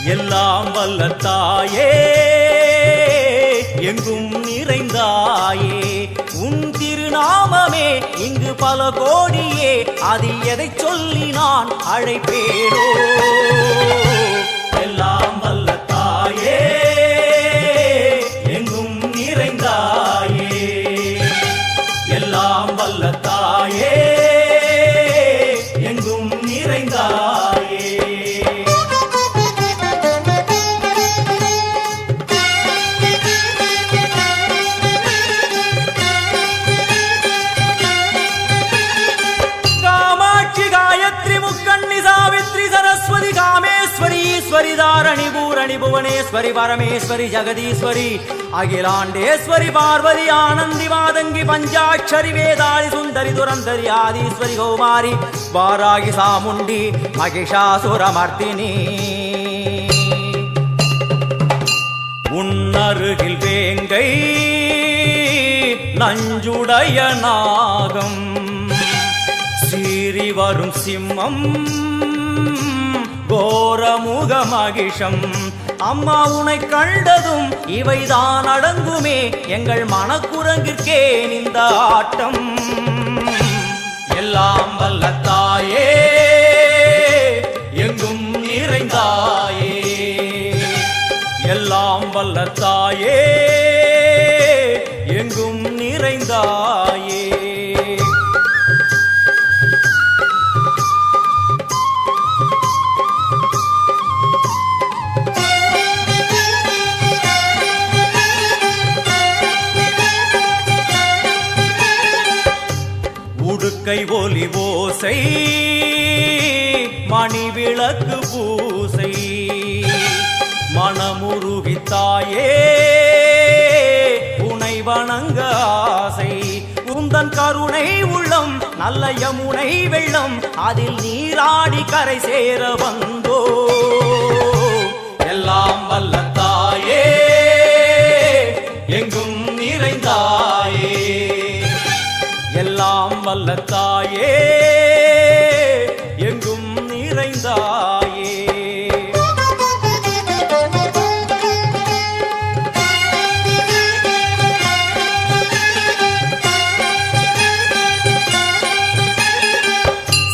எல்லாம் வல்ல தாயே எங்கும் நிறைந்தாயே உன் திருநாமமே இங்கு பல கோடியே அதில் எதை சொல்லி நான் அழைப்பேனோ எல்லாம் வல்ல தாயே எங்கும் நிறைந்தாயே எல்லாம் வல்ல தாயே எங்கும் நிறைந்தாயே தாரணி பூரணி புவனேஸ்வரி பரமேஸ்வரி ஜெகதீஸ்வரி அகிலாண்டேஸ்வரி பார்வதி ஆனந்தி மாதங்கி பஞ்சாட்சரி வேதாளி சுந்தரி துரந்தரி ஆதீஸ்வரி கௌமாரி வாராகி சாமுண்டி மகிஷாசுரமர்த்தினி உன்னருகில் வேங்கை நஞ்சுடைய நாகம் சீறி வரும் சிம்மம் கோரமுக மகிஷம் அம்மா உனை கண்டதும் இவைதான் அடங்குமே எங்கள் மனக்குரங்கிற்கே இந்த ஆட்டம் எல்லாம் வல்ல தாயே எங்கும் நிறைந்தாயே எல்லாம் வல்ல தாயே எங்கும் நிறைந்தாயே கை ஒலி ஓசை மணி விளக்கு பூசை மனமுருகித்தாயே உனை வணங்க ஆசை உந்தன் கருணை உள்ளம் நல்ல யமுனை வெள்ளம் அதில் நீராடி கரை சேர வந்தோ எல்லாம் வல்ல தாயே எங்கும் நிறைந்தாயே எல்லாம் வல்ல தாயே எங்கும் நிறைந்தாயே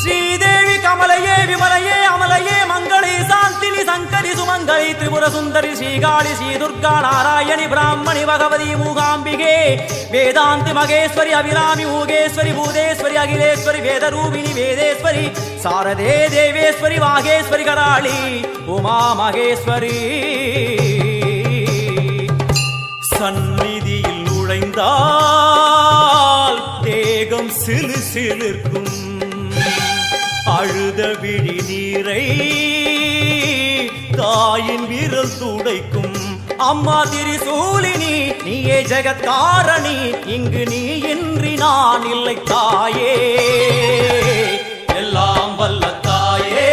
ஸ்ரீதேவி கமலையே விமலையே அமலையே மங்களே சாந்தினி சங்கரி சுமங்கலி திரிபுர சுந்தரி ஸ்ரீகாளி ஸ்ரீ துர்கா நாராயணி பிராமணி பகவதி மூகாம்பிகே வேதாந்தி மகேஸ்வரி அபிராமி மூகேஸ்வரி பூதேஸ்வரி அகிலேஸ்வரி வேதரூபிணி வேதேஸ்வரி சாரதே தேவேஸ்வரி வாகேஸ்வரி கராளி உமா மகேஸ்வரி சந்நிதியில் நுழைந்தால் தேகம் சிலு சிலிர்க்கும் அழுத விழி நீரை தாயின் விரல் துடைக்கும் அம்மா திரிசூலினி நீயே ஜெகத்காரணி இங்கு நீ இன்றி நான் இல்லை தாயே எல்லாம் வல்ல தாயே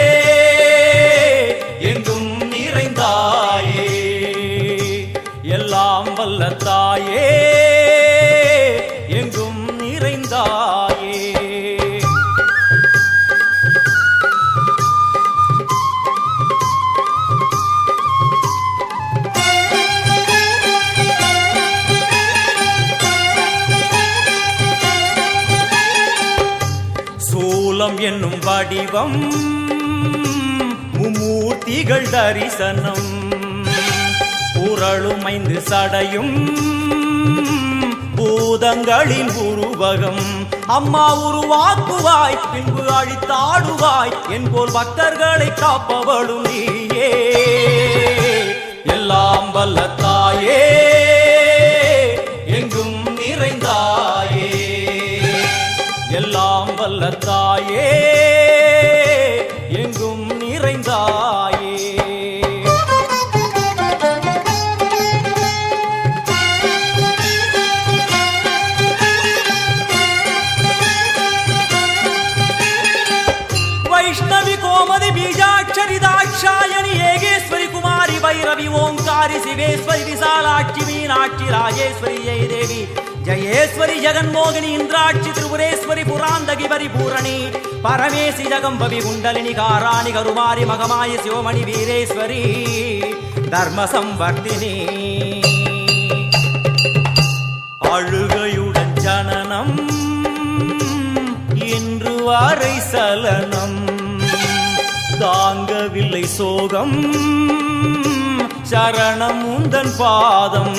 எங்கும் நிறைந்தாயே எல்லாம் வல்ல தாயே எங்கும் நிறைந்தாயே என்னும் வடிவம் மும்மூர்த்திகள் தரிசனம் உரளுமைந்து சடையும் பூதங்களின் உருவகம் அம்மா உருவாக்குவாய் பின்பு அழித்தாடுவாய் என்போல் பக்தர்களை காப்பவளும் நீயே எல்லாம் வல்ல தாயே எங்கும் நிறைந்தாயே எல்லாம் வல்ல தாயே எங்கும் நிறைந்தாயே வைஷ்ணவி கோமதி பீஜாட்சரி தாட்சாயணி ஏகேஸ்வரி குமாரி பைரவி ஓங்காரி சிவேஸ்வரி விசாலாட்சி மீனாட்சி ராஜேஸ்வரி ஜெய தேவி जयेश्वरी जगन्मोहिनी इंद्राक्षि त्रिपुरेश्वरी पुरांदगी परिपूरणी परमेशि जगंबवि कुंडलिनी काराणि करुमारि मगमायि शिवमणि वीरेश्वरी धर्म संवर्धिनी அழுகையுடன் ஜனனம் இன்று வரை சலனம் தாங்கவில்லை சோகம் சரணம் உந்தன் பாதம்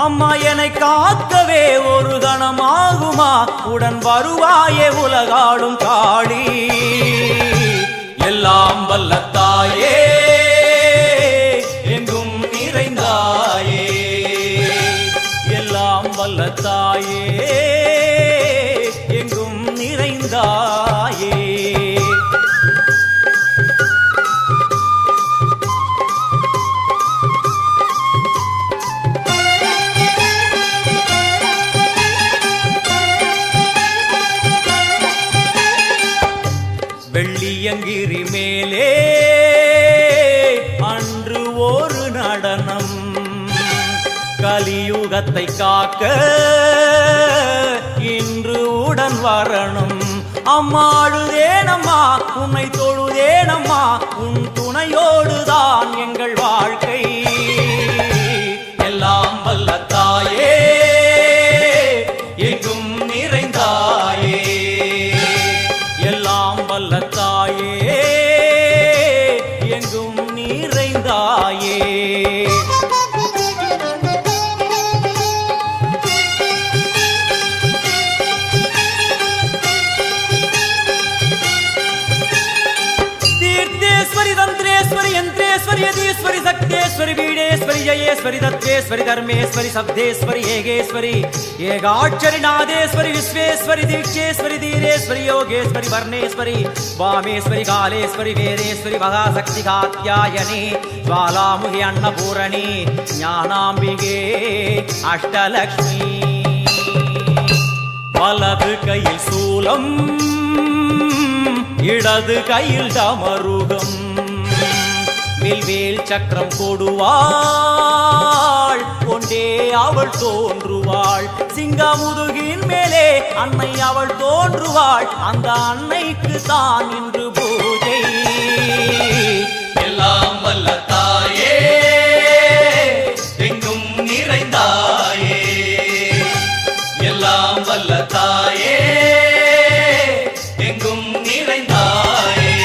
அம்மா என்னை காக்கவே ஒரு கணமாகுமா உடன் வருவாயே உலகாளும் காளி எல்லாம் வல்ல தாயே எங்கும் நிறைந்தாயே எல்லாம் வல்ல தாயே எங்கும் நிறைந்தாயே வெள்ளியங்கிரி மேலே அன்று ஒரு நடனம் கலியுகத்தை காக்க இன்று உடன் வரணும் அம்மா அழுதேனம்மா உன்னை தொழுதேனம்மா உன் துணையோடுதான் எங்கள் வாழ்க்கை எல்லாம் வல்ல தாயே எங்கும் நிறைந்தாயே எல்லாம் வல்ல தாயே எங்கும் நிறைந்தாயே तीर्थेश्वरी तंत्रेश्वरी यंत्रेश्वरी यदीश्वरी शक्तेश्वरी बीडेश्वरी जयेश्वरी दत्तेश्वरी धर्मेश्वरी शब्देश्वरी येगेश्वरी ஏகாட்சரி நாதேஸ்வரி விஸ்வேஸ்வரி தீட்சேஸ்வரி தீரேஸ்வரி யோகேஸ்வரி வர்ணேஸ்வரி வாமேஸ்வரி காலேஸ்வரி வேதேஸ்வரி மகாசக்தி காத்யாயனி ஜ்வாலாமுகி அன்னபூரணி ஞானாம்பிகே அஷ்டலக்ஷ்மி வலது கையில் சூலம் இடது கையில் டமருகம் வில்வேல் சக்கரம் கொடுவாள் கொண்டே அவள் தோன்றுவாள் சிங்கமுதுகின் மேலே அன்னை அவள் தோன்றுவாள் அந்த அன்னைக்கு தான் இன்று பூஜை எல்லாம் வல்ல தாயே எங்கும் நிறைந்தாயே எல்லாம் வல்ல தாயே எங்கும் நிறைந்தாயே